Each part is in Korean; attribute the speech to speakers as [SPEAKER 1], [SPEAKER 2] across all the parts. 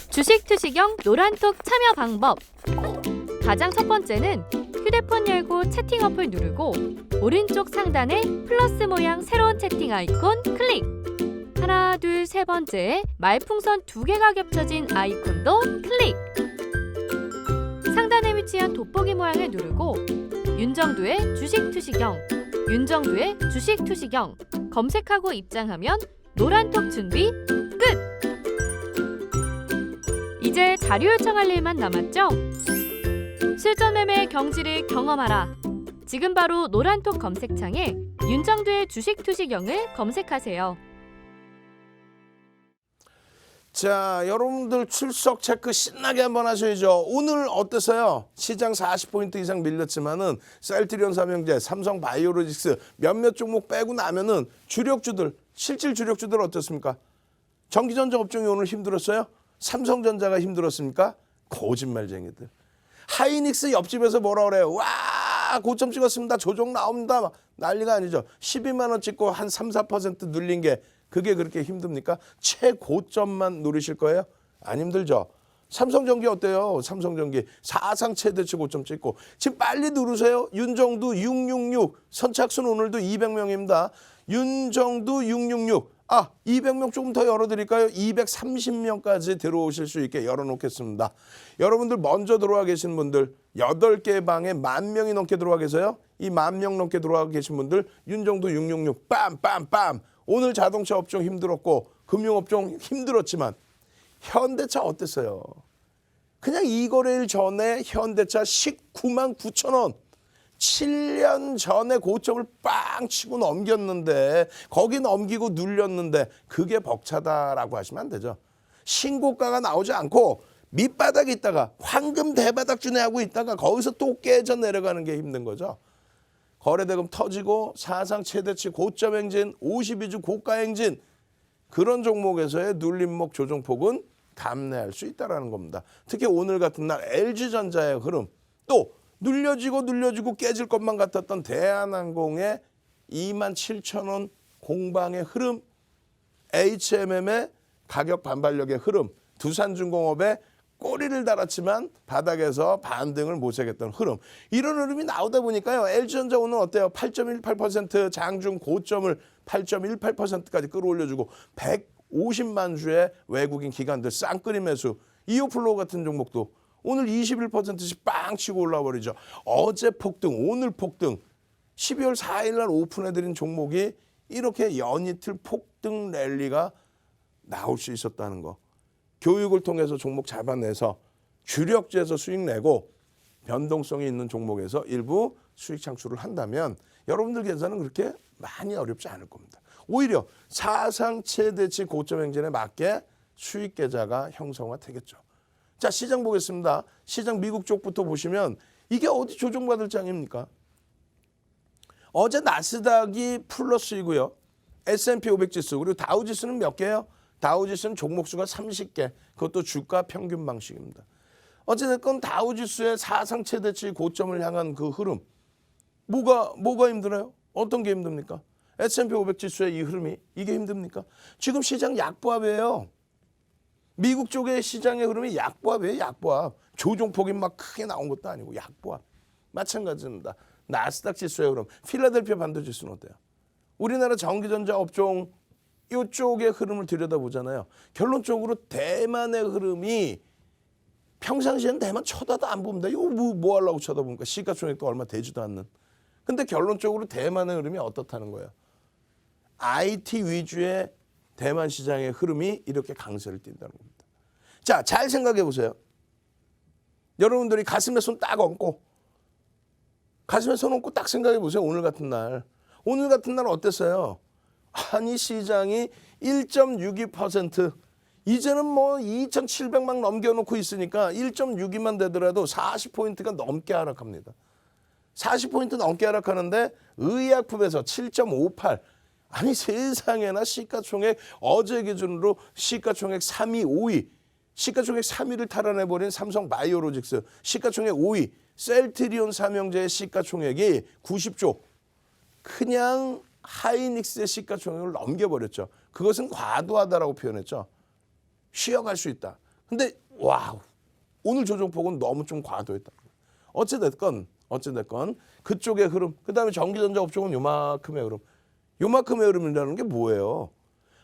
[SPEAKER 1] 주식 투시경 노란톡 참여 방법. 가장 첫 번째는 휴대폰 열고 채팅 어플 누르고 오른쪽 상단에 플러스 모양 새로운 채팅 아이콘 클릭. 하나, 둘, 세 번째 말풍선 2개가 겹쳐진 아이콘도 클릭. 상단에 위치한 돋보기 모양을 누르고 윤정두의 주식 투시경, 윤정두의 주식 투시경 검색하고 입장하면 노란톡 준비 끝! 이제 자료 요청할 일만 남았죠? 실전 매매 경지를 경험하라. 지금 바로 노란톡 검색창에 윤정두의 주식 투시경을 검색하세요.
[SPEAKER 2] 자, 여러분들 출석 체크 신나게 한번 하셔야죠. 오늘 어땠어요? 시장 40포인트 이상 밀렸지만은 셀트리온 삼형제, 삼성 바이오로직스 몇몇 종목 빼고 나면은 주력주들, 실질 주력주들 어떻습니까? 전기전자 업종이 오늘 힘들었어요? 삼성전자가 힘들었습니까? 거짓말쟁이들. 하이닉스 옆집에서 뭐라 그래요? 와, 고점 찍었습니다. 조정 나옵니다. 난리가 아니죠. 12만 원 찍고 한 3, 4% 눌린 게 그게 그렇게 힘듭니까? 최고점만 누리실 거예요? 안 힘들죠. 삼성전기 어때요? 삼성전기 사상 최대치 고점 찍고 지금 빨리 누르세요. 윤정두 666 선착순 오늘도 200명입니다. 윤정두 666 200명 조금 더 열어드릴까요? 230명까지 들어오실 수 있게 열어놓겠습니다. 여러분들 먼저 들어와 계신 분들 8개 방에 10,000명이 넘게 들어와 계세요. 이 10,000명 넘게 들어와 계신 분들 윤정두 666 빰빰빰. 오늘 자동차 업종 힘들었고 금융업종 힘들었지만 현대차 어땠어요? 그냥 이 거래일 전에 현대차 19만 9천 원. 7년 전에 고점을 빵 치고 넘겼는데 거기 넘기고 눌렸는데 그게 벅차다라고 하시면 안 되죠. 신고가가 나오지 않고 밑바닥에 있다가 황금 대바닥 준비하고 있다가 거기서 또 깨져 내려가는 게 힘든 거죠. 거래대금 터지고 사상 최대치 고점 행진, 52주 고가 행진 그런 종목에서의 눌림목 조정폭은 감내할 수 있다는 겁니다. 특히 오늘 같은 날 LG전자의 흐름 또 눌려지고 깨질 것만 같았던 대한항공의 27,000원 공방의 흐름, HMM의 가격 반발력의 흐름, 두산중공업의 꼬리를 달았지만 바닥에서 반등을 모색했던 흐름. 이런 흐름이 나오다 보니까요. LG전자 오늘 어때요? 8.18% 장중 고점을 8.18%까지 끌어올려주고 150만 주의 외국인 기관들 쌍끌이 매수. 이오플로우 같은 종목도 오늘 21%씩 빵 치고 올라버리죠. 어제 폭등, 오늘 폭등. 12월 4일 날 오픈해드린 종목이 이렇게 연이틀 폭등 랠리가 나올 수 있었다는 거. 교육을 통해서 종목 잡아내서 주력주에서 수익 내고 변동성이 있는 종목에서 일부 수익 창출을 한다면 여러분들 계산은 그렇게 많이 어렵지 않을 겁니다. 오히려 사상 최대치 고점 행진에 맞게 수익 계좌가 형성화되겠죠. 자, 시장 보겠습니다. 시장 미국 쪽부터 보시면 이게 어디 조정받을 장입니까? 어제 나스닥이 플러스이고요. S&P 500 지수 그리고 다우 지수는 몇 개예요? 다우 지수는 종목 수가 30개. 그것도 주가 평균 방식입니다. 어찌됐건 다우 지수의 사상 최대치 고점을 향한 그 흐름. 뭐가 힘들어요? 어떤 게 힘듭니까? S&P 500 지수의 이 흐름이 이게 힘듭니까? 지금 시장 약보합이에요. 미국 쪽의 시장의 흐름이 약보합이에요. 약보합. 조종폭이 막 크게 나온 것도 아니고 약보합. 마찬가지입니다. 나스닥 지수의 흐름. 필라델피아 반도 지수는 어때요? 우리나라 전기전자 업종 이쪽의 흐름을 들여다보잖아요. 결론적으로 대만의 흐름이 평상시에는 대만 쳐다도 안 봅니다. 이거 뭐 하려고 쳐다봅니까? 시가총액도 얼마 되지도 않는. 근데 결론적으로 대만의 흐름이 어떻다는 거예요? IT 위주의 대만 시장의 흐름이 이렇게 강세를 띈다는 겁니다. 자, 잘 생각해 보세요. 여러분들이 가슴에 손 딱 얹고 가슴에 손 얹고 딱 생각해 보세요. 오늘 같은 날. 오늘 같은 날 어땠어요? 아니 시장이 1.62% 이제는 뭐 2,700만 넘겨놓고 있으니까 1.62만 되더라도 40포인트가 넘게 하락합니다. 40포인트 넘게 하락하는데 의약품에서 7.58 아니 세상에나 시가총액 어제 기준으로 시가총액 3위 5위 시가총액 3위를 탈환해버린 삼성 바이오로직스 시가총액 5위 셀트리온 삼형제의 시가총액이 90조 그냥 하이닉스의 시가총액을 넘겨버렸죠. 그것은 과도하다라고 표현했죠. 쉬어갈 수 있다. 근데 와우, 오늘 조정폭은 너무 좀 과도했다. 어찌됐건 그쪽의 흐름, 그다음에 전기전자 업종은 요만큼의 흐름. 요만큼의 흐름이라는 게 뭐예요?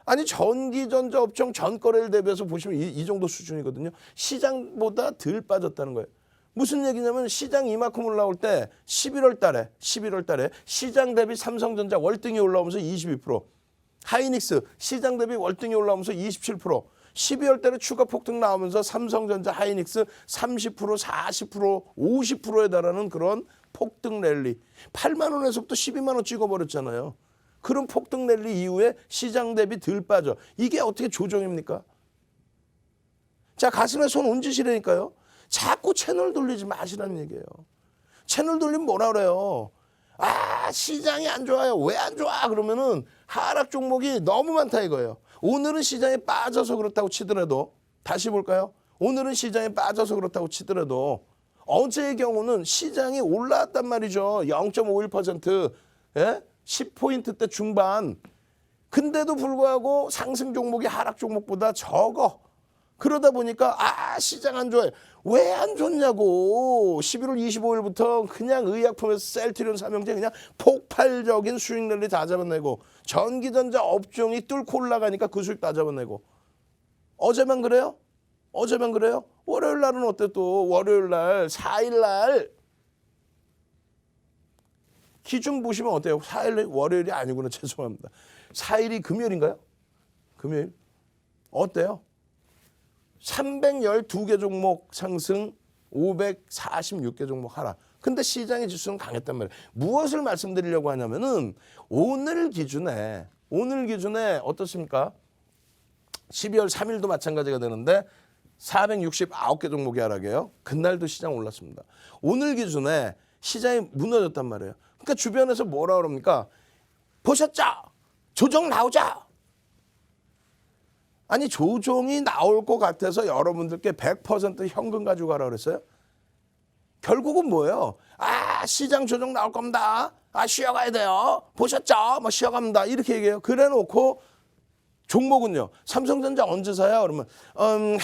[SPEAKER 2] 아니 전기전자 업종 전거래일 대비해서 보시면 이 정도 수준이거든요. 시장보다 덜 빠졌다는 거예요. 무슨 얘기냐면 시장 이만큼 올라올 때 11월 달에 시장 대비 삼성전자 월등히 올라오면서 22%, 하이닉스 시장 대비 월등히 올라오면서 27%, 12월 달에 추가 폭등 나오면서 삼성전자, 하이닉스 30%, 40%, 50%에 달하는 그런 폭등 랠리. 8만 원에서부터 12만 원 찍어버렸잖아요. 그런 폭등 랠리 이후에 시장 대비 덜 빠져. 이게 어떻게 조정입니까? 자, 가슴에 손 얹으시라니까요. 자꾸 채널 돌리지 마시라는 얘기예요. 채널 돌리면 뭐라 그래요? 아, 시장이 안 좋아요. 왜 안 좋아? 그러면은 하락 종목이 너무 많다 이거예요. 오늘은 시장에 빠져서 그렇다고 치더라도, 다시 볼까요? 오늘은 시장에 빠져서 그렇다고 치더라도 어제의 경우는 시장이 올라왔단 말이죠. 0.51%, 예? 10포인트대 중반. 근데도 불구하고 상승 종목이 하락 종목보다 적어. 그러다 보니까 아, 시장 안 좋아요. 왜 안 좋냐고. 11월 25일부터 그냥 의약품에서 셀트리온 삼형제 그냥 폭발적인 수익 랠리 다 잡아내고, 전기전자 업종이 뚫고 올라가니까 그 수익 다 잡아내고. 어제만 그래요? 어제만 그래요? 월요일 날은 어때 또? 월요일 날, 4일 날 기준 보시면 어때요? 4일 월요일이 아니구나. 죄송합니다. 4일이 금요일인가요? 금요일. 어때요? 312개 종목 상승, 546개 종목 하락. 근데 시장의 지수는 강했단 말이에요. 무엇을 말씀드리려고 하냐면은 오늘 기준에 어떻습니까? 12월 3일도 마찬가지가 되는데 469개 종목이 하락해요. 그날도 시장 올랐습니다. 오늘 기준에 시장이 무너졌단 말이에요. 그러니까 주변에서 뭐라 그럽니까? 보셨죠? 조정 나오자. 아니 조정이 나올 것 같아서 여러분들께 100% 현금 가지고 가라 그랬어요? 결국은 뭐예요? 아, 시장 조정 나올 겁니다. 아, 쉬어가야 돼요. 보셨죠? 뭐 쉬어갑니다. 이렇게 얘기해요. 그래 놓고 종목은요. 삼성전자 언제 사요? 그러면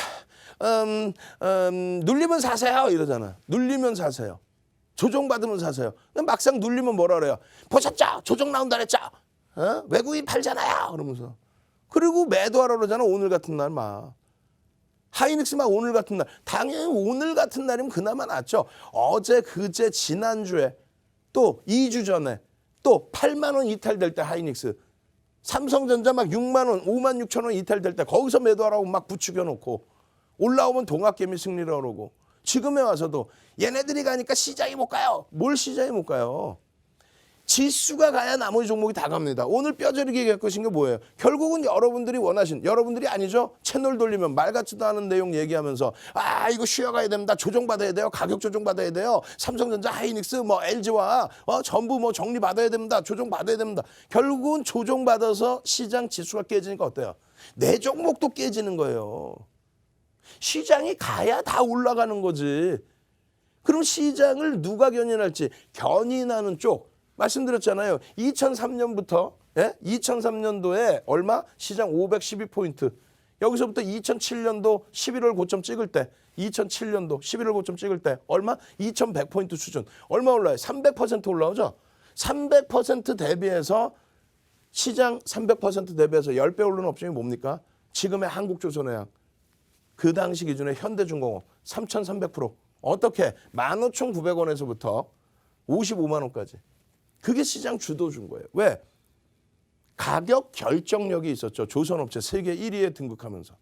[SPEAKER 2] 눌리면 사세요. 이러잖아. 눌리면 사세요. 조정받으면 사세요. 막상 눌리면 뭐라 그래요? 보셨죠? 조정 나온다 그랬죠? 어? 외국인 팔잖아요. 그러면서. 그리고 매도하라 그러잖아. 오늘 같은 날 막. 하이닉스 막 오늘 같은 날. 당연히 오늘 같은 날이면 그나마 낫죠. 어제, 그제, 지난주에 또 2주 전에 또 8만 원 이탈될 때 하이닉스. 삼성전자 막 6만 원, 5만 6천 원 이탈될 때 거기서 매도하라고 막 부추겨 놓고 올라오면 동학개미 승리라고 그러고, 지금에 와서도 얘네들이 가니까 시장이 못 가요. 뭘 시장이 못 가요? 지수가 가야 나머지 종목이 다 갑니다. 오늘 뼈저리게 얘기할 것인 게 뭐예요? 결국은 여러분들이 원하신, 여러분들이 아니죠? 채널 돌리면 말 같지도 않은 내용 얘기하면서 아, 이거 쉬어가야 됩니다. 조정받아야 돼요. 가격 조정받아야 돼요. 삼성전자, 하이닉스, 뭐 LG와 전부 뭐 정리받아야 됩니다. 조정받아야 됩니다. 결국은 조정받아서 시장 지수가 깨지니까 어때요? 내 종목도 깨지는 거예요. 시장이 가야 다 올라가는 거지. 그럼 시장을 누가 견인할지, 견인하는 쪽 말씀드렸잖아요. 2003년부터 2003년도에 얼마? 시장 512포인트. 여기서부터 2007년도 11월 고점 찍을 때, 2007년도 11월 고점 찍을 때 얼마? 2100포인트 수준. 얼마 올라요? 300% 올라오죠. 300% 대비해서, 시장 300% 대비해서 10배 오르는 업종이 뭡니까? 지금의 한국조선해양. 그 당시 기준에 현대중공업 3300%. 어떻게? 15,900원에서부터 55만 원까지. 그게 시장 주도준 거예요. 왜? 가격 결정력이 있었죠. 조선업체 세계 1위에 등극하면서.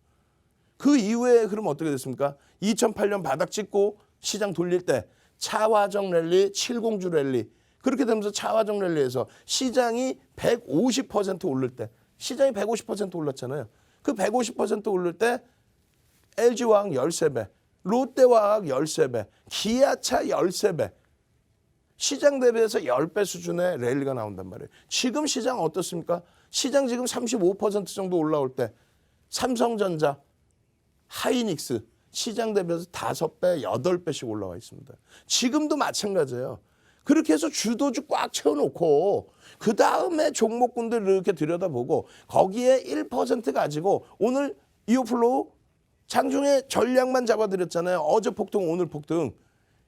[SPEAKER 2] 그 이후에 그럼 어떻게 됐습니까? 2008년 바닥 찍고 시장 돌릴 때 차화정 랠리, 70주 랠리. 그렇게 되면서 차화정 랠리에서 시장이 150% 오를 때, 시장이 150% 올랐잖아요. 그 150% 오를 때 LG화학 13배, 롯데화학 13배, 기아차 13배. 시장 대비해서 10배 수준의 랠리가 나온단 말이에요. 지금 시장 어떻습니까? 시장 지금 35% 정도 올라올 때 삼성전자, 하이닉스 시장 대비해서 5배, 8배씩 올라와 있습니다. 지금도 마찬가지예요. 그렇게 해서 주도주 꽉 채워놓고 그 다음에 종목군들 이렇게 들여다보고 거기에 1% 가지고 오늘 이오플로우 장중에 전략만 잡아드렸잖아요. 어제 폭등, 오늘 폭등.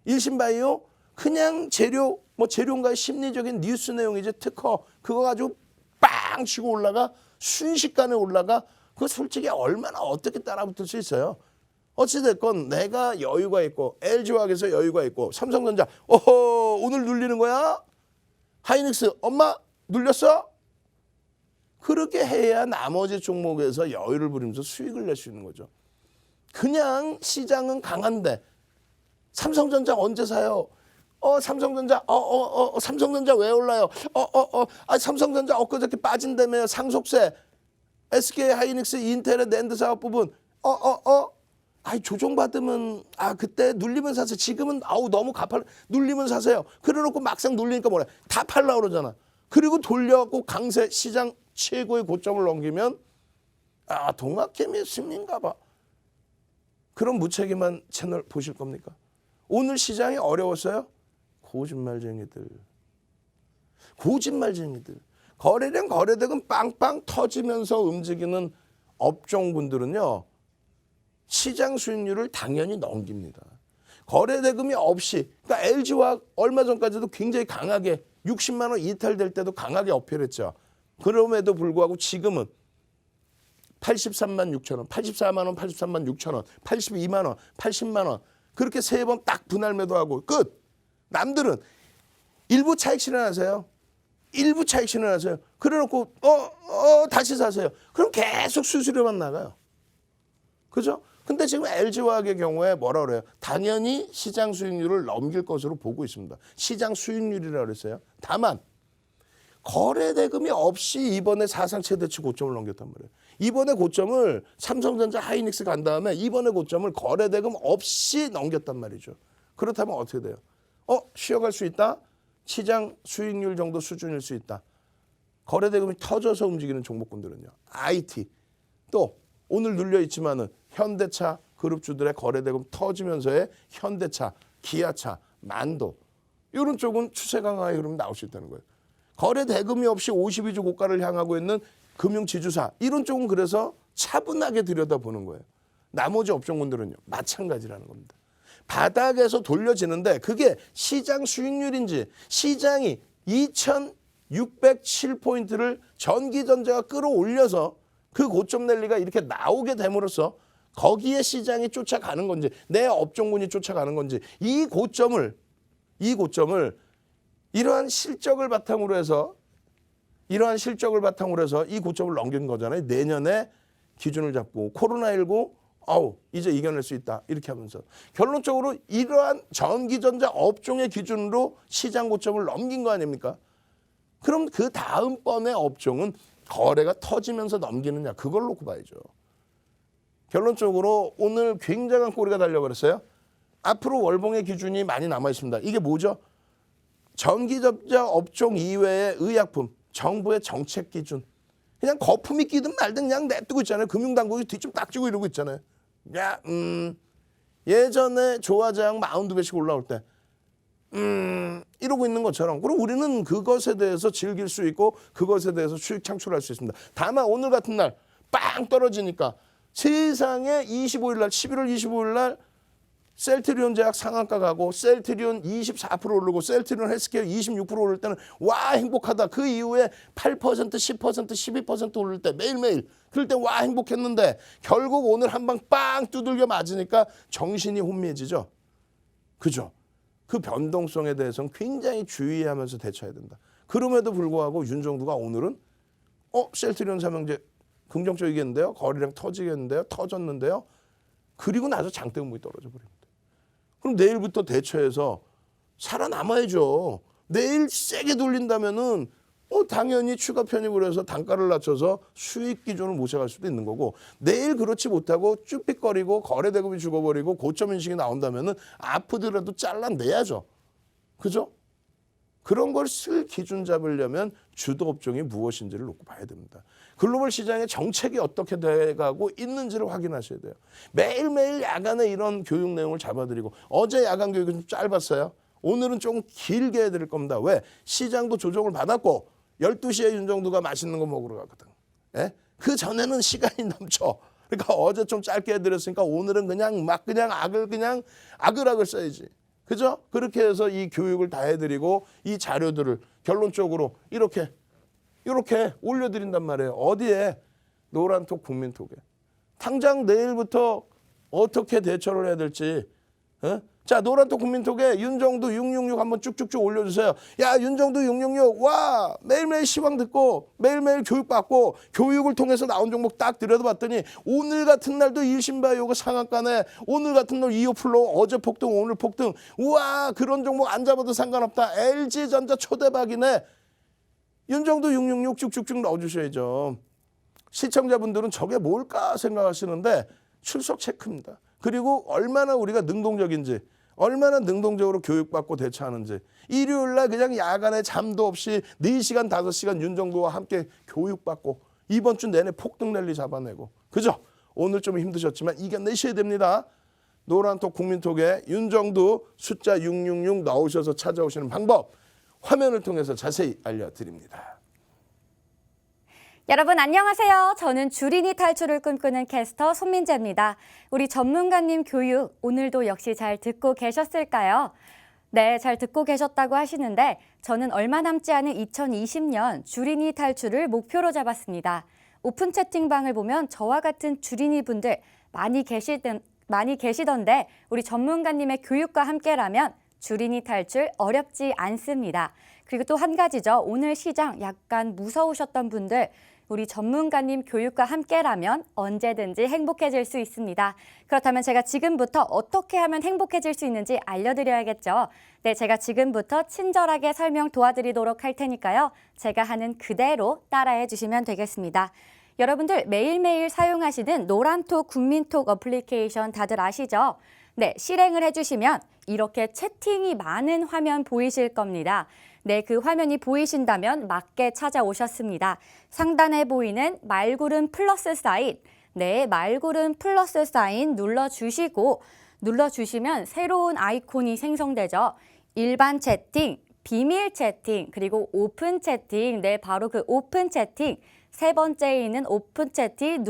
[SPEAKER 2] 일신바이오 그냥 재료, 뭐 재료인가의 심리적인 뉴스 내용이지 특허 그거 가지고 빵 치고 올라가 순식간에 올라가 그거 솔직히 얼마나 어떻게 따라붙을 수 있어요. 어찌됐건 내가 여유가 있고 LG화학에서 여유가 있고 삼성전자 오호 오늘 눌리는 거야? 하이닉스 엄마 눌렸어? 그렇게 해야 나머지 종목에서 여유를 부리면서 수익을 낼 수 있는 거죠. 그냥 시장은 강한데 삼성전자 언제 사요? 삼성전자 삼성전자 왜 올라요? 삼성전자 엊그저께 빠진다며요. 상속세 SK 하이닉스 인텔의 낸드 사업 부분 조정받으면 그때 눌리면 사세요. 지금은 너무 가팔 눌리면 사세요. 그래놓고 막상 눌리니까 뭐래 다 팔라 그러잖아. 그리고 돌려갖고 강세 시장 최고의 고점을 넘기면 동학개미 승리인가 봐. 그런 무책임한 채널 보실 겁니까? 오늘 시장이 어려웠어요? 거짓말쟁이들. 거래량 거래대금 빵빵 터지면서 움직이는 업종분들은요. 시장 수익률을 당연히 넘깁니다. 거래대금이 없이 그러니까 LG화학 얼마 전까지도 굉장히 강하게 60만 원 이탈될 때도 강하게 어필했죠. 그럼에도 불구하고 지금은 83만 6천 원, 84만 원, 83만 6천 원, 82만 원, 80만 원 그렇게 세 번 딱 분할 매도하고 끝. 남들은 일부 차익 실현하세요. 그래놓고 다시 사세요. 그럼 계속 수수료만 나가요. 그죠? 근데 지금 LG화학의 경우에 뭐라 그래요? 당연히 시장 수익률을 넘길 것으로 보고 있습니다. 시장 수익률이라고 그랬어요. 다만 거래 대금이 없이 이번에 사상 최대치 고점을 넘겼단 말이에요. 이번에 고점을 삼성전자 하이닉스 간 다음에 이번에 고점을 거래 대금 없이 넘겼단 말이죠. 그렇다면 어떻게 돼요? 쉬어갈 수 있다? 시장 수익률 정도 수준일 수 있다. 거래 대금이 터져서 움직이는 종목군들은요. IT 또 오늘 눌려 있지만은 현대차 그룹주들의 거래 대금 터지면서의 현대차, 기아차, 만도 이런 쪽은 추세 강화의 흐름이 나올 수 있다는 거예요. 거래 대금이 없이 52주 고가를 향하고 있는 금융지주사 이런 쪽은 그래서 차분하게 들여다보는 거예요. 나머지 업종군들은요. 마찬가지라는 겁니다. 바닥에서 돌려지는데 그게 시장 수익률인지 시장이 2607포인트를 전기전자가 끌어올려서 그 고점 랠리가 이렇게 나오게 됨으로써 거기에 시장이 쫓아가는 건지 내 업종군이 쫓아가는 건지 이 고점을 이러한 실적을 바탕으로 해서 이 고점을 넘긴 거잖아요. 내년에 기준을 잡고 코로나19 이제 이겨낼 수 있다. 이렇게 하면서 결론적으로 이러한 전기전자 업종의 기준으로 시장 고점을 넘긴 거 아닙니까? 그럼 그 다음번에 업종은 거래가 터지면서 넘기느냐 그걸 놓고 봐야죠. 결론적으로 오늘 굉장한 꼬리가 달려버렸어요. 앞으로 월봉의 기준이 많이 남아 있습니다. 이게 뭐죠? 전기전자 업종 이외의 의약품, 정부의 정책 기준. 그냥 거품이 끼든 말든 그냥 냅두고 있잖아요. 금융당국이 뒤 좀 딱 쥐고 이러고 있잖아요. 예전에 조화제약 42배씩 올라올 때 이러고 있는 것처럼 그럼 우리는 그것에 대해서 즐길 수 있고 그것에 대해서 수익 창출할 수 있습니다. 다만 오늘 같은 날 빵 떨어지니까 세상에 25일 날 11월 25일 날 셀트리온 제약 상한가 가고 셀트리온 24% 오르고 셀트리온 헬스케어 26% 오를 때는 와 행복하다. 그 이후에 8%, 10%, 12% 오를 때 매일매일 그럴 때 와 행복했는데 결국 오늘 한 방 빵 두들겨 맞으니까 정신이 혼미해지죠. 그죠? 그 변동성에 대해서는 굉장히 주의하면서 대처해야 된다. 그럼에도 불구하고 윤정두가 오늘은 셀트리온 삼형제 긍정적이겠는데요. 거래량 터지겠는데요. 터졌는데요. 그리고 나서 장대음목이 떨어져 버립니다. 그럼 내일부터 대처해서 살아남아야죠. 내일 세게 돌린다면은 당연히 추가 편입을 해서 단가를 낮춰서 수익 기준을 모셔갈 수도 있는 거고 내일 그렇지 못하고 쭈삣거리고 거래대금이 죽어버리고 고점 인식이 나온다면은 아프더라도 잘라내야죠. 그죠? 그런 걸 쓸 기준 잡으려면 주도 업종이 무엇인지를 놓고 봐야 됩니다. 글로벌 시장의 정책이 어떻게 돼가고 있는지를 확인하셔야 돼요. 매일매일 야간에 이런 교육 내용을 잡아드리고 어제 야간 교육은 좀 짧았어요. 오늘은 좀 길게 해드릴 겁니다. 왜? 시장도 조정을 받았고 12시에 윤정두가 맛있는 거 먹으러 가거든. 예? 그 전에는 시간이 넘쳐. 그러니까 어제 좀 짧게 해드렸으니까 오늘은 그냥 막 그냥 아글아글 써야지. 그죠? 그렇게 해서 이 교육을 다 해드리고 이 자료들을 결론적으로 이렇게 올려드린단 말이에요. 어디에? 노란톡 국민톡에. 당장 내일부터 어떻게 대처를 해야 될지. 자, 노란톡 국민톡에 윤정두 666 한번 쭉쭉쭉 올려주세요. 야, 윤정두 666 와, 매일매일 시황 듣고 매일매일 교육받고 교육을 통해서 나온 종목 딱 들여다봤더니 오늘 같은 날도 일신바이오가 상한가네. 오늘 같은 날 이오플로 어제 폭등 오늘 폭등. 우와, 그런 종목 안 잡아도 상관없다. LG전자 초대박이네. 윤정두 666 쭉쭉쭉 넣어주셔야죠. 시청자분들은 저게 뭘까 생각하시는데 출석 체크입니다. 그리고 얼마나 우리가 능동적인지, 얼마나 능동적으로 교육받고 대처하는지. 일요일날 그냥 야간에 잠도 없이 4시간, 5시간 윤정두와 함께 교육받고 이번 주 내내 폭등 랠리 잡아내고. 그죠? 오늘 좀 힘드셨지만 이겨내셔야 됩니다. 노란톡 국민톡에 윤정두 숫자 666 넣으셔서 찾아오시는 방법 화면을 통해서 자세히 알려드립니다.
[SPEAKER 3] 여러분 안녕하세요. 저는 주린이 탈출을 꿈꾸는 캐스터 손민재입니다. 우리 전문가님 교육 오늘도 역시 잘 듣고 계셨을까요? 네, 잘 듣고 계셨다고 하시는데 저는 얼마 남지 않은 2020년 주린이 탈출을 목표로 잡았습니다. 오픈 채팅방을 보면 저와 같은 주린이 분들 많이 계시던데 우리 전문가님의 교육과 함께라면 주린이 탈출 어렵지 않습니다. 그리고 또 한 가지죠. 오늘 시장 약간 무서우셨던 분들 우리 전문가님 교육과 함께라면 언제든지 행복해질 수 있습니다. 그렇다면 제가 지금부터 어떻게 하면 행복해질 수 있는지 알려드려야겠죠. 네, 제가 지금부터 친절하게 설명 도와드리도록 할 테니까요. 제가 하는 그대로 따라해 주시면 되겠습니다. 여러분들 매일매일 사용하시는 노란톡 국민톡 어플리케이션 다들 아시죠? 네, 실행을 해주시면 이렇게 채팅이 많은 화면 보이실 겁니다. 네, 그 화면이 보이신다면 맞게 찾아오셨습니다. 상단에 보이는 말구름 플러스 사인, 네, 말구름 플러스 사인 눌러주시면 새로운 아이콘이 생성되죠. 일반 채팅, 비밀 채팅, 그리고 오픈 채팅, 네, 바로 그 오픈 채팅, 세 번째에 있는 오픈 채팅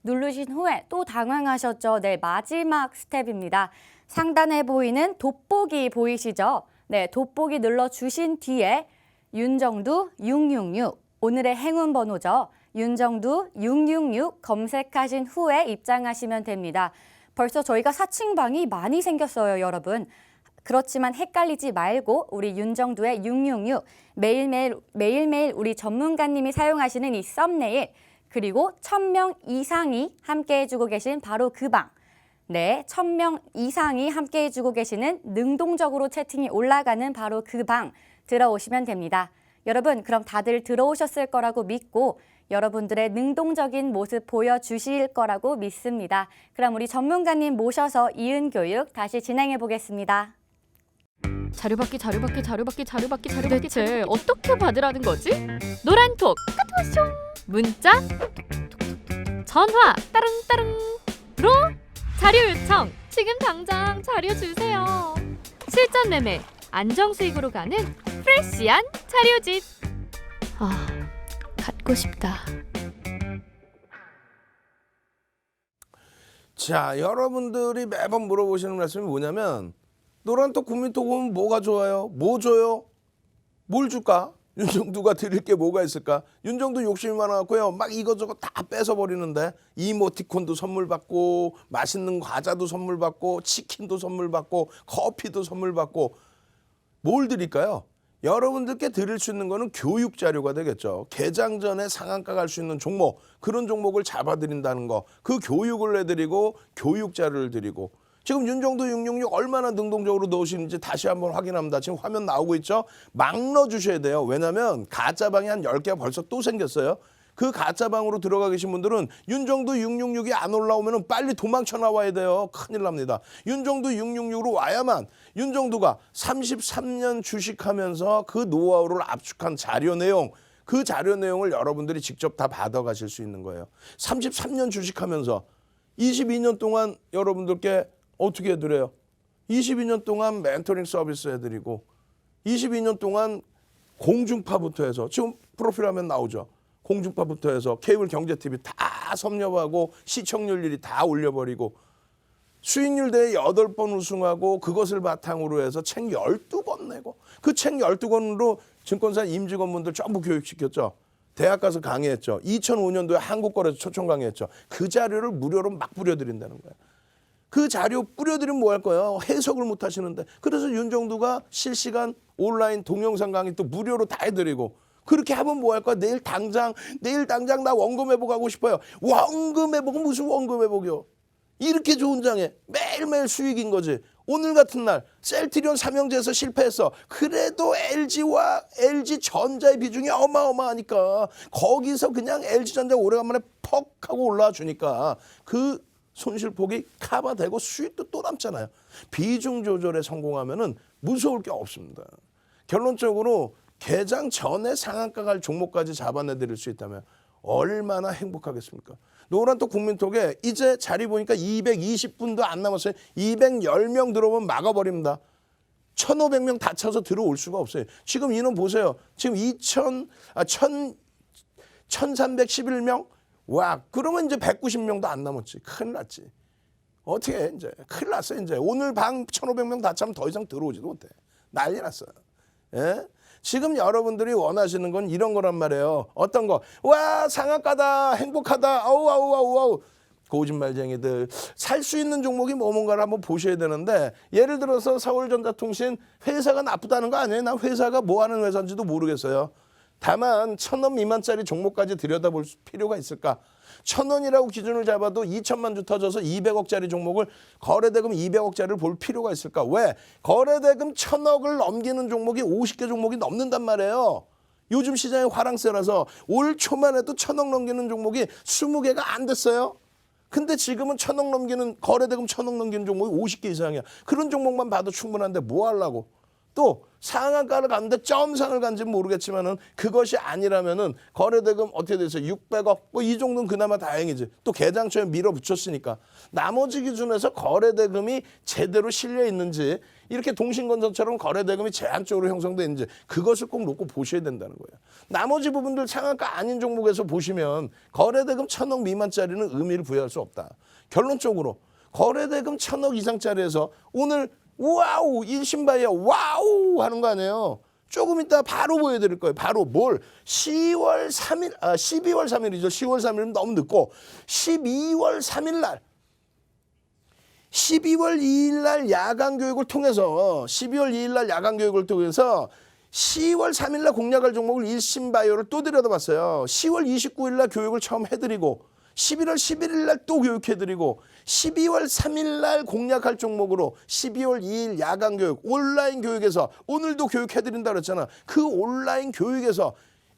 [SPEAKER 3] 누르신 후에 또 당황하셨죠? 네, 마지막 스텝입니다. 상단에 보이는 돋보기 보이시죠? 네, 돋보기 눌러주신 뒤에 윤정두 666, 오늘의 행운 번호죠. 윤정두 666 검색하신 후에 입장하시면 됩니다. 벌써 저희가 사칭방이 많이 생겼어요, 여러분. 그렇지만 헷갈리지 말고 우리 윤정두의 666, 매일매일 우리 전문가님이 사용하시는 이 썸네일, 그리고 1000명 이상이 함께 해주고 계신 바로 그 방. 네, 1000명 이상이 함께 해주고 계시는 능동적으로 채팅이 올라가는 바로 그 방 들어오시면 됩니다. 여러분, 그럼 다들 들어오셨을 거라고 믿고 여러분들의 능동적인 모습 보여주실 거라고 믿습니다. 그럼 우리 전문가님 모셔서 이은 교육 다시 진행해 보겠습니다.
[SPEAKER 1] 자료받기 대체 어떻게 받으라는 거지? 노란톡 까토쇼 문자 전화 따릉따릉로 자료 요청 지금 당장 자료 주세요. 실전 매매 안정수익으로 가는 프레시한 자료집. 아, 갖고 싶다.
[SPEAKER 2] 자, 여러분들이 매번 물어보시는 말씀이 뭐냐면 노란톡 국민톡 오면 뭐가 좋아요? 뭐 줘요? 뭘 줄까? 윤정두가 드릴 게 뭐가 있을까? 윤정두 욕심이 많아갖고요. 막 이것저것 다 뺏어버리는데 이모티콘도 선물 받고 맛있는 과자도 선물 받고 치킨도 선물 받고 커피도 선물 받고 뭘 드릴까요? 여러분들께 드릴 수 있는 거는 교육 자료가 되겠죠. 개장 전에 상한가 갈 수 있는 종목, 그런 종목을 잡아드린다는 거. 그 교육을 해드리고 교육 자료를 드리고 지금 윤정두 666 얼마나 능동적으로 넣으시는지 다시 한번 확인합니다. 지금 화면 나오고 있죠? 막 넣어주셔야 돼요. 왜냐하면 가짜방이 한 10개가 벌써 또 생겼어요. 그 가짜방으로 들어가 계신 분들은 윤정두 666이 안 올라오면 빨리 도망쳐 나와야 돼요. 큰일 납니다. 윤정두 666으로 와야만 윤정두가 33년 주식하면서 그 노하우를 압축한 자료 내용, 그 자료 내용을 여러분들이 직접 다 받아가실 수 있는 거예요. 33년 주식하면서 22년 동안 여러분들께 어떻게 해드려요? 22년 동안 멘토링 서비스 해드리고 22년 동안 공중파부터 해서 지금 프로필 화면 나오죠. 공중파부터 해서 케이블 경제TV 다 섭렵하고 시청률 1위 다 올려버리고 수익률 대회 8번 우승하고 그것을 바탕으로 해서 책 12권 내고 그 책 12권으로 증권사 임직원분들 전부 교육시켰죠. 대학 가서 강의했죠. 2005년도에 한국거래소 초청 강의했죠. 그 자료를 무료로 막 뿌려드린다는 거예요. 그 자료 뿌려드리면 뭐 할 거예요? 해석을 못 하시는데. 그래서 윤정두가 실시간 온라인 동영상 강의 또 무료로 다 해드리고 그렇게 하면 뭐 할 거야? 내일 당장 나 원금 회복하고 싶어요. 원금 회복은 무슨 원금 회복이요? 이렇게 좋은 장에 매일매일 수익인 거지. 오늘 같은 날 셀트리온 삼형제에서 실패했어. 그래도 LG와 LG전자의 비중이 어마어마하니까 거기서 그냥 LG전자 오래간만에 퍽 하고 올라와 주니까 그 손실폭이 커버되고 수익도 또 남잖아요. 비중 조절에 성공하면은 무서울 게 없습니다. 결론적으로 개장 전에 상한가 갈 종목까지 잡아내드릴 수 있다면 얼마나 행복하겠습니까? 노란톡 국민톡에 이제 자리 보니까 220분도 안 남았어요. 210명 들어오면 막아버립니다. 1,500명 다 쳐서 들어올 수가 없어요. 지금 인원 보세요. 지금 1,311명? 와, 그러면 이제 190명도 안 남았지. 큰일 났지. 어떻게 해, 이제. 큰일 났어요, 이제. 오늘 방 1,500명 다 차면 더 이상 들어오지도 못해. 난리 났어요. 예? 지금 여러분들이 원하시는 건 이런 거란 말이에요. 어떤 거? 와, 상한가다, 행복하다, 아우. 거짓말쟁이들. 살 수 있는 종목이 뭔가를 한번 보셔야 되는데 예를 들어서 서울전자통신 회사가 나쁘다는 거 아니에요? 난 회사가 뭐 하는 회사인지도 모르겠어요. 다만 1,000원 미만짜리 종목까지 들여다볼 필요가 있을까? 1,000원이라고 기준을 잡아도 2천만 주 터져서 200억짜리 종목을 거래대금 200억짜리를 볼 필요가 있을까? 왜? 거래대금 1,000억을 넘기는 종목이 50개 종목이 넘는단 말이에요. 요즘 시장이 화랑세라서 올 초만 해도 1,000억 넘기는 종목이 20개가 안 됐어요. 근데 지금은 1,000억 넘기는 거래대금 1,000억 넘기는 종목이 50개 이상이야. 그런 종목만 봐도 충분한데 뭐 하려고? 또 상한가를 갔는데 점상을 간지는 모르겠지만은 그것이 아니라면은 거래대금 어떻게 돼서 600억 뭐 이 정도는 그나마 다행이지. 또 개장초에 밀어붙였으니까 나머지 기준에서 거래대금이 제대로 실려 있는지 이렇게 동신건설처럼 거래대금이 제한적으로 형성돼 있는지 그것을 꼭 놓고 보셔야 된다는 거예요. 나머지 부분들 상한가 아닌 종목에서 보시면 거래대금 1,000억 미만짜리는 의미를 부여할 수 없다. 결론적으로 거래대금 1,000억 이상짜리에서 오늘 와우 일신바이어 와우 하는 거 아니에요. 조금 이따 바로 보여드릴 거예요. 바로 뭘? 12월 3일이죠. 10월 3일은 너무 늦고 12월 3일 날 12월 2일 날 야간 교육을 통해서 10월 3일 날 공략할 종목을 일신바이오를 또 들여다봤어요. 10월 29일 날 교육을 처음 해드리고 11월 11일 날 또 교육해드리고 12월 3일 날 공략할 종목으로 12월 2일 야간 교육 온라인 교육에서 오늘도 교육해드린다 그랬잖아. 그 온라인 교육에서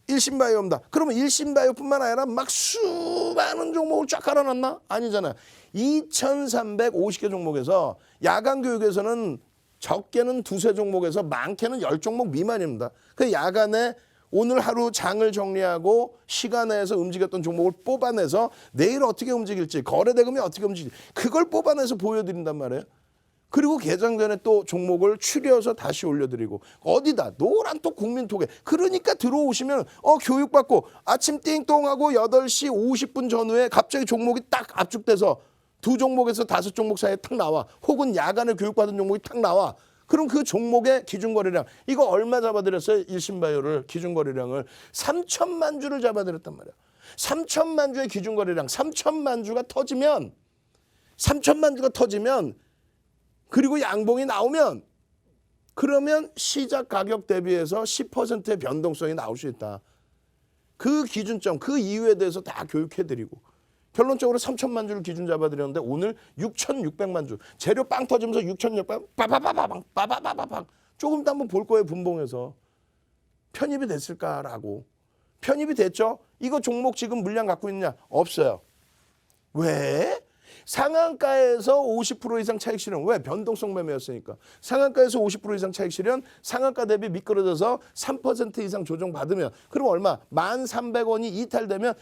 [SPEAKER 2] 일신바이오입니다. 그러면 일신바이오뿐만 아니라 막 수많은 종목을 쫙 깔아놨나? 아니잖아. 2,350개 종목에서 야간 교육에서는 적게는 2-3 종목에서 많게는 10종목 미만입니다. 그 야간에 오늘 하루 장을 정리하고 시간에서 움직였던 종목을 뽑아내서 내일 어떻게 움직일지 거래대금이 어떻게 움직일지 그걸 뽑아내서 보여드린단 말이에요. 그리고 개장 전에 또 종목을 추려서 다시 올려드리고 어디다? 노란톡 국민톡에. 그러니까 들어오시면 교육받고 아침 띵동하고 8시 50분 전후에 갑자기 종목이 딱 압축돼서 2종목에서 5종목 사이에 탁 나와. 혹은 야간에 교육받은 종목이 탁 나와. 그럼 그 종목의 기준거래량 이거 얼마 잡아드렸어요? 일신바이오를 기준거래량을 3천만 주를 잡아드렸단 말이야. 3천만 주의 기준거래량 3천만 주가 터지면 그리고 양봉이 나오면 그러면 시작 가격 대비해서 10%의 변동성이 나올 수 있다. 그 기준점 그 이유에 대해서 다 교육해드리고 결론적으로 3천만 주를 기준 잡아드렸는데 오늘 6,600만 주. 재료 빵 터지면서 6,600만 빠바바바방 조금 더 한번 볼 거예요. 분봉에서. 편입이 됐을까라고. 편입이 됐죠? 이거 종목 지금 물량 갖고 있느냐? 없어요. 왜? 상한가에서 50% 이상 차익 실현. 왜? 변동성 매매였으니까. 상한가에서 50% 이상 차익 실현, 상한가 대비 미끄러져서 3% 이상 조정받으면 그럼 얼마? 1,300원이 이탈되면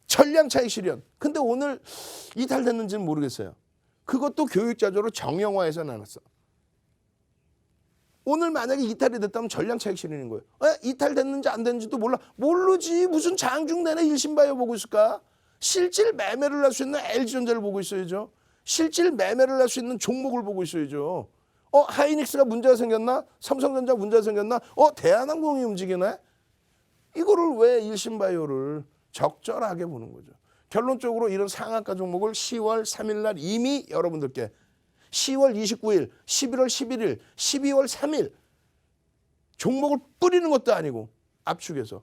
[SPEAKER 2] 전량 차익 실현. 근데 오늘 이탈됐는지는 모르겠어요. 그것도 교육자료로 정형화해서 나눴어. 오늘 만약에 이탈이 됐다면 전량 차익 실현인 거예요. 이탈됐는지 안 됐는지도 몰라. 모르지. 무슨 장중 내내 일신바이오 보고 있을까? 실질 매매를 할 수 있는 LG전자를 보고 있어야죠. 실질 매매를 할 수 있는 종목을 보고 있어야죠. 하이닉스가 문제가 생겼나? 삼성전자 문제가 생겼나? 대한항공이 움직이네? 이거를 왜 일신바이오를 적절하게 보는 거죠. 결론적으로 이런 상한가 종목을 10월 3일 날 이미 여러분들께 10월 29일, 11월 11일, 12월 3일 종목을 뿌리는 것도 아니고 압축해서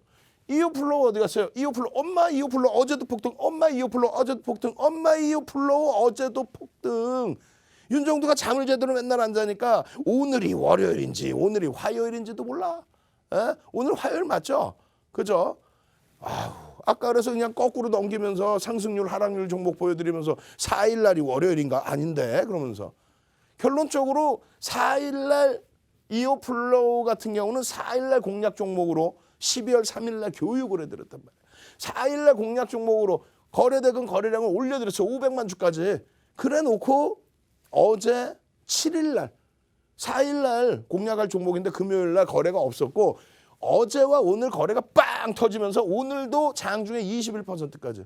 [SPEAKER 2] 이오플로우 어디 갔어요? 이오플로우 엄마 이오플로우 어제도 폭등, 엄마 이오플로우 어제도 폭등, 엄마 이오플로우 어제도 폭등. 윤정두가 잠을 제대로 맨날 안 자니까 오늘이 월요일인지 오늘이 화요일인지도 몰라. 오늘 화요일 맞죠? 그죠? 아까 그래서 그냥 거꾸로 넘기면서 상승률 하락률 종목 보여드리면서 4일 날이 월요일인가? 아닌데 그러면서 결론적으로 4일 날 이오플로우 같은 경우는 4일 날 공략 종목으로 12월 3일 날 교육을 해드렸단 말이에요. 4일 날 공략 종목으로 거래대금 거래량을 올려드렸어요. 500만 주까지. 그래 놓고 어제 7일 날 4일 날 공략할 종목인데 금요일 날 거래가 없었고 어제와 오늘 거래가 빵 터지면서 오늘도 장중에 21%까지.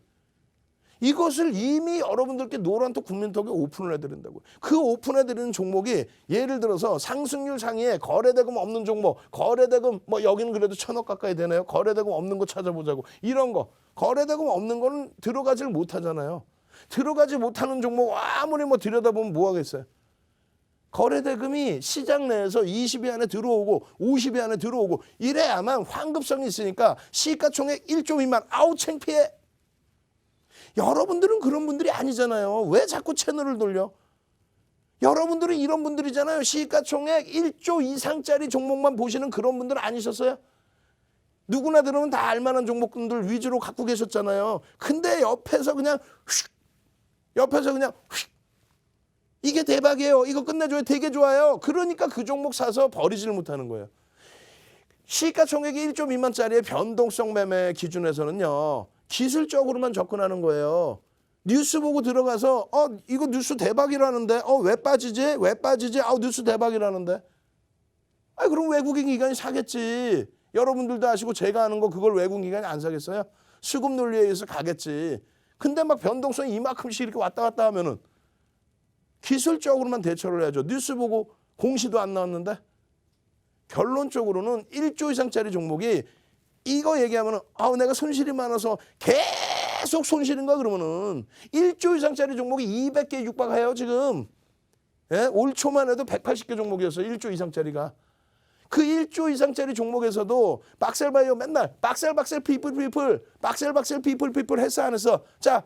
[SPEAKER 2] 이것을 이미 여러분들께 노란톡 국민톡에 오픈을 해드린다고요. 그 오픈해드리는 종목이 예를 들어서 상승률 상위에 거래대금 없는 종목, 거래대금 뭐 여기는 그래도 1,000억 가까이 되네요. 거래대금 없는 거 찾아보자고. 이런 거. 거래대금 없는 거는 들어가질 못하잖아요. 들어가지 못하는 종목 아무리 뭐 들여다보면 뭐 하겠어요. 거래대금이 시장 내에서 20위 안에 들어오고 50위 안에 들어오고 이래야만 환급성이 있으니까 시가총액 1조 미만. 아우 창피해. 여러분들은 그런 분들이 아니잖아요. 왜 자꾸 채널을 돌려? 여러분들은 이런 분들이잖아요. 시가총액 1조 이상짜리 종목만 보시는 그런 분들 아니셨어요? 누구나 들으면 다 알만한 종목들 위주로 갖고 계셨잖아요. 근데 옆에서 그냥 이게 대박이에요. 이거 끝내줘요. 되게 좋아요. 그러니까 그 종목 사서 버리지를 못하는 거예요. 시가총액이 1조 미만짜리의 변동성 매매 기준에서는요. 기술적으로만 접근하는 거예요. 뉴스 보고 들어가서 이거 뉴스 대박이라는데 왜 빠지지? 왜 빠지지? 뉴스 대박이라는데. 그럼 외국인 기관이 사겠지. 여러분들도 아시고 제가 아는 거 그걸 외국인 기관이 안 사겠어요? 수급 논리에 의해서 가겠지. 근데 막 변동성이 이만큼씩 이렇게 왔다 갔다 하면은 기술적으로만 대처를 해야죠. 뉴스 보고 공시도 안 나왔는데. 결론적으로는 1조 이상짜리 종목이 이거 얘기하면은 내가 손실이 많아서 계속 손실인가 그러면은 1조 이상짜리 종목이 200개 육박해요 지금. 올 초만 해도 180개 종목이었어요. 1조 이상짜리가. 그 1조 이상짜리 종목에서도 박셀바이오 맨날 박셀 피플 박셀 피플 했어 안 했어? 자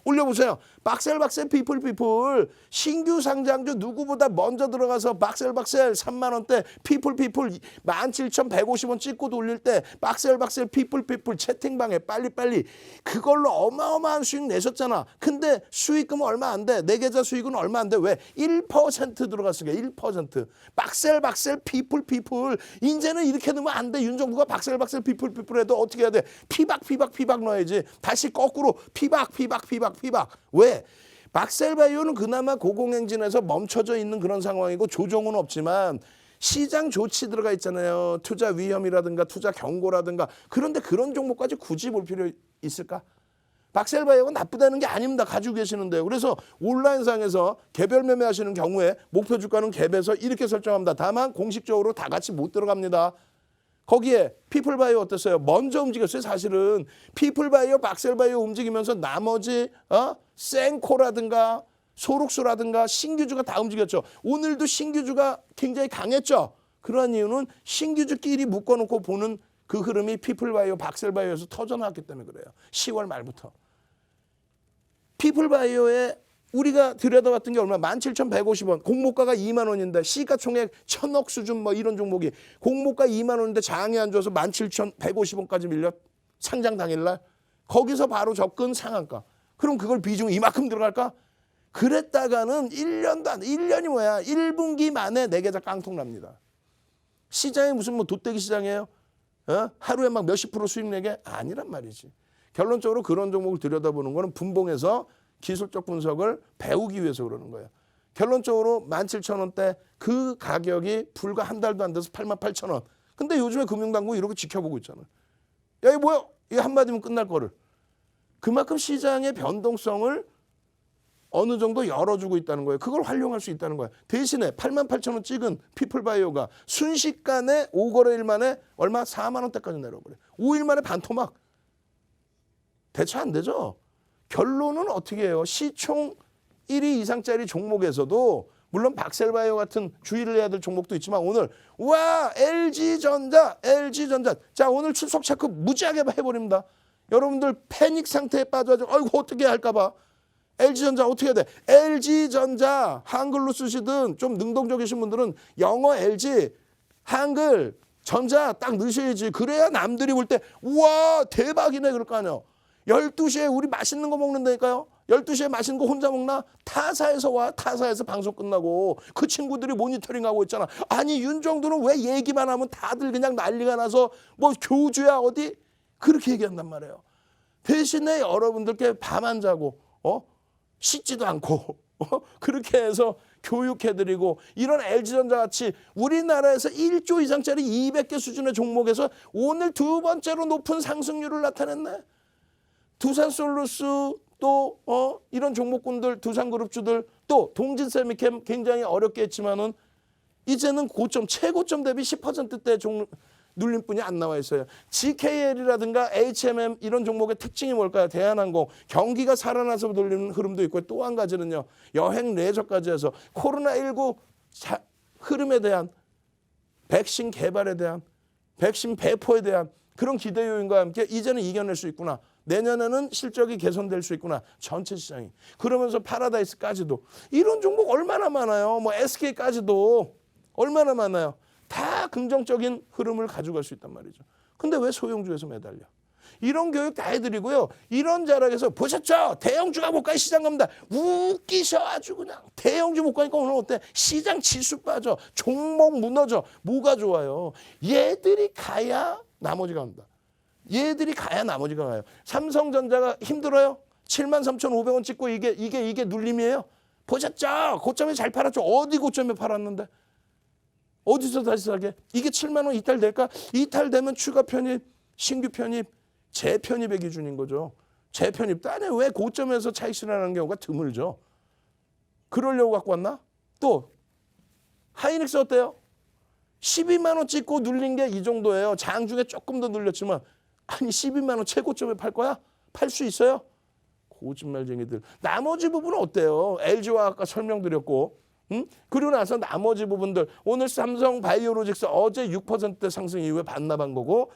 [SPEAKER 2] 올려보세요. 박셀 피플 신규 상장주 누구보다 먼저 들어가서 박셀 3만 원대 피플 17,150원 찍고 돌릴 때 박셀 피플 채팅방에 빨리 그걸로 어마어마한 수익 내셨잖아. 근데 수익금은 얼마 안 돼. 내 계좌 수익은 얼마 안 돼. 왜? 1% 들어갔으니까 1%. 박셀 피플 이제는 이렇게 넣으면 안 돼. 윤정부가 박셀 피플 해도 어떻게 해야 돼? 피박 넣어야지. 다시 거꾸로 피박. 왜? 박셀바이오는 그나마 고공행진에서 멈춰져 있는 그런 상황이고 조정은 없지만 시장 조치 들어가 있잖아요. 투자 위험이라든가 투자 경고라든가. 그런데 그런 종목까지 굳이 볼 필요 있을까? 박셀바이오가 나쁘다는 게 아닙니다. 가지고 계시는데요. 그래서 온라인상에서 개별 매매하시는 경우에 목표 주가는 갭에서 이렇게 설정합니다. 다만 공식적으로 다 같이 못 들어갑니다. 거기에 피플바이오 어땠어요? 먼저 움직였어요. 사실은 피플바이오, 박셀바이오 움직이면서 나머지 센코라든가 소록수라든가 신규주가 다 움직였죠. 오늘도 신규주가 굉장히 강했죠. 그러한 이유는 신규주끼리 묶어놓고 보는 그 흐름이 피플바이오, 박셀바이오에서 터져나왔기 때문에 그래요. 10월 말부터. 피플바이오에 우리가 들여다봤던 게 얼마? 17,150원. 공모가가 2만 원인데 시가총액 1,000억 수준 뭐 이런 종목이 공모가 2만 원인데 장이 안 좋아서 17,150원까지 밀려 상장 당일날. 거기서 바로 접근 상한가. 그럼 그걸 비중 이만큼 들어갈까? 그랬다가는 1년도 안 돼. 1년이 뭐야? 1분기 만에 내 계좌 깡통 납니다. 시장이 무슨 뭐 돗대기 시장이에요? 하루에 막 몇십 프로 수익 내게? 아니란 말이지. 결론적으로 그런 종목을 들여다보는 거는 분봉해서 기술적 분석을 배우기 위해서 그러는 거예요. 결론적으로 17,000원대 그 가격이 불과 한 달도 안 돼서 88,000원. 근데 요즘에 금융당국이 이렇게 지켜보고 있잖아요. 야, 이거 뭐야? 이거 한마디면 끝날 거를. 그만큼 시장의 변동성을 어느 정도 열어주고 있다는 거예요. 그걸 활용할 수 있다는 거예요. 대신에 88,000원 찍은 피플바이오가 순식간에 5거래일 만에 얼마? 4만 원대까지 내려버려요. 5일 만에 반토막. 대체 안 되죠? 결론은 어떻게 해요? 시총 1위 이상짜리 종목에서도 물론 박셀바이오 같은 주의를 해야 될 종목도 있지만 오늘 와 LG전자 자 오늘 출석 체크 무지하게 해버립니다. 여러분들 패닉 상태에 빠져가지고 아이고 어떻게 할까 봐. LG전자 어떻게 해야 돼? LG전자 한글로 쓰시든 좀 능동적이신 분들은 영어 LG 한글 전자 딱 넣으셔야지. 그래야 남들이 볼 때 우와 대박이네 그럴 거 아니에요. 12시에 우리 맛있는 거 먹는다니까요. 12시에 맛있는 거 혼자 먹나? 타사에서 와. 타사에서 방송 끝나고 그 친구들이 모니터링하고 있잖아. 아니 윤정도는 왜 얘기만 하면 다들 그냥 난리가 나서 뭐 교주야 어디? 그렇게 얘기한단 말이에요. 대신에 여러분들께 밤 안 자고 씻지도 않고 그렇게 해서 교육해드리고 이런 LG전자 같이 우리나라에서 1조 이상짜리 200개 수준의 종목에서 오늘 두 번째로 높은 상승률을 나타냈네. 두산솔루스 또 이런 종목군들 두산그룹주들 또 동진세미캠 굉장히 어렵게 했지만은 이제는 고점 최고점 대비 10%대 눌림뿐이 안 나와 있어요. GKL이라든가 HMM 이런 종목의 특징이 뭘까요? 대한항공 경기가 살아나서 돌리는 흐름도 있고 또 한 가지는요. 여행 레저까지 해서 코로나19 흐름에 대한 백신 개발에 대한 백신 배포에 대한 그런 기대 요인과 함께 이제는 이겨낼 수 있구나. 내년에는 실적이 개선될 수 있구나. 전체 시장이. 그러면서 파라다이스까지도. 이런 종목 얼마나 많아요. 뭐 SK까지도 얼마나 많아요. 다 긍정적인 흐름을 가져갈 수 있단 말이죠. 근데 왜 소형주에서 매달려? 이런 교육 다 해드리고요. 이런 자락에서 보셨죠? 대형주가 못 가요. 시장 갑니다. 웃기셔 아주 그냥. 대형주 못 가니까 오늘 어때? 시장 지수 빠져. 종목 무너져. 뭐가 좋아요? 얘들이 가야 나머지가 간다. 얘들이 가야 나머지가 가요. 삼성전자가 힘들어요? 73,500원 찍고 이게 눌림이에요? 보셨죠? 고점에 잘 팔았죠? 어디 고점에 팔았는데? 어디서 다시 사게? 이게 7만 원 이탈될까? 이탈되면 추가 편입, 신규 편입, 재편입의 기준인 거죠. 재편입도 안 해요. 왜 고점에서 차익 실현하는 경우가 드물죠. 그러려고 갖고 왔나? 또 하이닉스 어때요? 12만 원 찍고 눌린 게 이 정도예요. 장중에 조금 더 눌렸지만 아니 12만 원 최고점에 팔 거야? 팔 수 있어요? 거짓말쟁이들. 나머지 부분은 어때요? LG와 아까 설명드렸고 그리고 나서 나머지 부분들 오늘 삼성 바이오로직스 어제 6% 상승 이후에 반납한 거고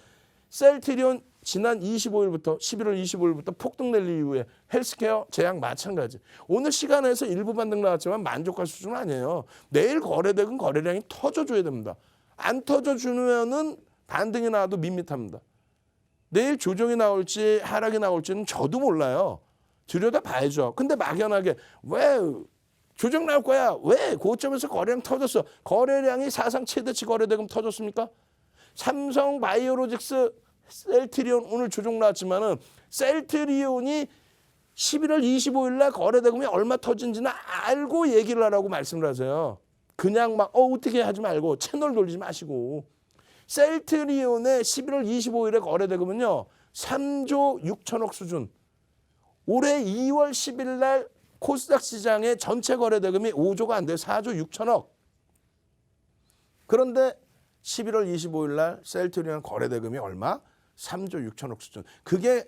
[SPEAKER 2] 셀트리온 지난 25일부터 11월 25일부터 폭등 랠리 이후에 헬스케어 제약 마찬가지. 오늘 시간에서 일부 반등 나왔지만 만족할 수준은 아니에요. 내일 거래되건 거래량이 터져줘야 됩니다. 안 터져주면은 반등이 나와도 밋밋합니다. 내일 조정이 나올지 하락이 나올지는 저도 몰라요. 들여다봐야죠. 근데 막연하게 왜 조정 나올 거야. 왜? 고점에서 거래량 터졌어. 거래량이 사상 최대치 거래대금 터졌습니까? 삼성 바이오로직스 셀트리온 오늘 조정 나왔지만은 셀트리온이 11월 25일 날 거래대금이 얼마 터진지는 알고 얘기를 하라고 말씀을 하세요. 그냥 막 어떻게 하지 말고 채널 돌리지 마시고. 셀트리온의 11월 25일에 거래대금은요. 3조 6천억 수준. 올해 2월 10일 날 코스닥 시장의 전체 거래대금이 5조가 안 돼요. 4조 6천억. 그런데 11월 25일 날 셀트리온 거래대금이 얼마? 3조 6천억 수준. 그게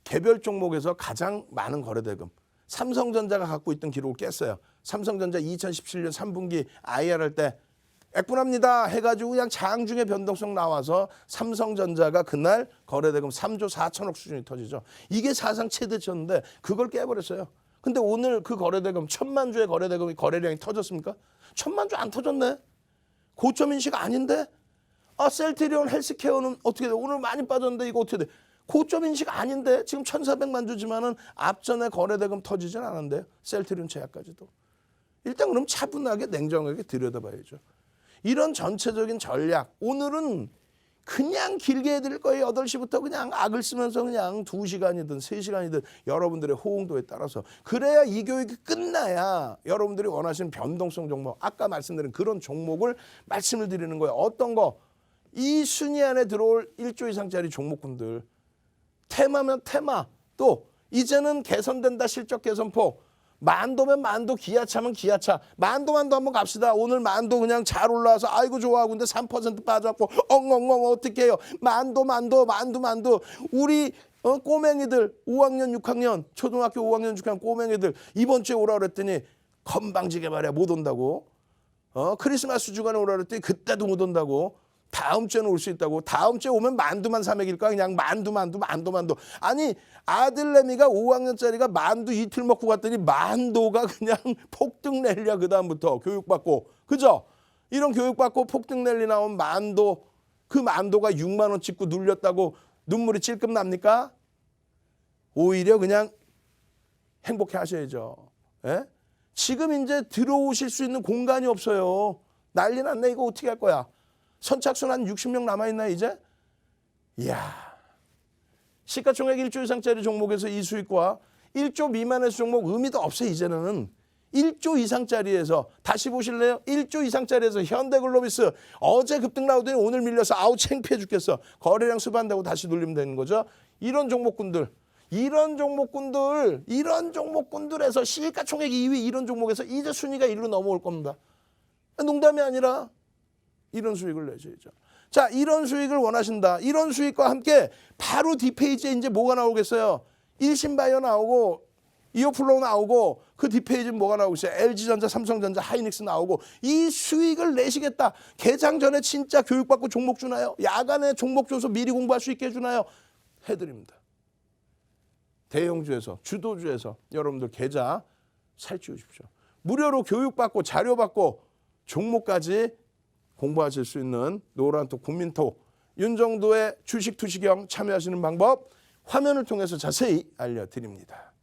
[SPEAKER 2] 개별 종목에서 가장 많은 거래대금. 삼성전자가 갖고 있던 기록을 깼어요. 삼성전자 2017년 3분기 IR 할 때 액분합니다 해가지고 그냥 장중에 변동성 나와서 삼성전자가 그날 거래대금 3조 4천억 수준이 터지죠. 이게 사상 최대치였는데 그걸 깨버렸어요. 근데 오늘 그 거래대금 1,000만 주의 거래량이 터졌습니까? 1,000만 주 안 터졌네. 고점 인식 아닌데? 셀트리온 헬스케어는 어떻게 돼? 오늘 많이 빠졌는데 이거 어떻게 돼? 고점 인식 아닌데? 지금 1,400만 주지만은 앞전에 거래대금 터지진 않았는데요. 셀트리온 제약까지도. 일단 그럼 차분하게 냉정하게 들여다봐야죠. 이런 전체적인 전략. 오늘은 그냥 길게 해드릴 거예요. 8시부터 그냥 악을 쓰면서 그냥 2시간이든 3시간이든 여러분들의 호응도에 따라서. 그래야 이 교육이 끝나야 여러분들이 원하시는 변동성 종목, 아까 말씀드린 그런 종목을 말씀을 드리는 거예요. 어떤 거? 이 순위 안에 들어올 1조 이상짜리 종목군들. 테마면 테마. 또 이제는 개선된다 실적 개선폭. 만도면 만도, 기아차면 기아차. 만도 한번 갑시다. 오늘 만도 그냥 잘 올라와서 아이고 좋아. 근데 3% 빠져갖고 엉엉엉 어떻게 해요. 만도. 우리 꼬맹이들 5학년 6학년 초등학교 5학년 6학년 꼬맹이들 이번 주에 오라 그랬더니 건방지게 말이야 못 온다고. 크리스마스 주간에 오라 그랬더니 그때도 못 온다고. 다음 주에는 올 수 있다고. 다음 주에 오면 만두만 사 먹일까? 그냥 만두. 아니 아들내미가 5학년짜리가 만두 이틀 먹고 갔더니 만도가 그냥 폭등 랠리야. 그 다음부터 교육받고. 그죠? 이런 교육받고 폭등 랠리 나온 만도. 그 만도가 6만 원 찍고 눌렸다고 눈물이 찔끔 납니까? 오히려 그냥 행복해 하셔야죠. 예? 지금 이제 들어오실 수 있는 공간이 없어요. 난리 났네. 이거 어떻게 할 거야? 선착순 한 60명 남아있나 이제? 이야. 시가총액 1조 이상짜리 종목에서 이 수익과 1조 미만에서 종목 의미도 없어요. 이제는. 1조 이상짜리에서 다시 보실래요? 1조 이상짜리에서 현대글로비스 어제 급등 나오더니 오늘 밀려서 아우 창피해 죽겠어. 거래량 수반되고 다시 눌리면 되는 거죠. 이런 종목군들에서 시가총액 2위 이런 종목에서 이제 순위가 1로 넘어올 겁니다. 농담이 아니라 이런 수익을 내셔야죠. 자, 이런 수익을 원하신다. 이런 수익과 함께 바로 뒷페이지에 이제 뭐가 나오겠어요? 일신바이오 나오고 이오플로우 나오고 그 뒷페이지는 뭐가 나오고 있어요? LG전자, 삼성전자, 하이닉스 나오고 이 수익을 내시겠다. 개장 전에 진짜 교육받고 종목 주나요? 야간에 종목 줘서 미리 공부할 수 있게 해주나요? 해드립니다. 대형주에서 주도주에서 여러분들 계좌 살찌우십시오. 무료로 교육받고 자료받고 종목까지 공부하실 수 있는 노란톡 국민톡 윤정도의 주식 투시경 참여하시는 방법 화면을 통해서 자세히 알려드립니다.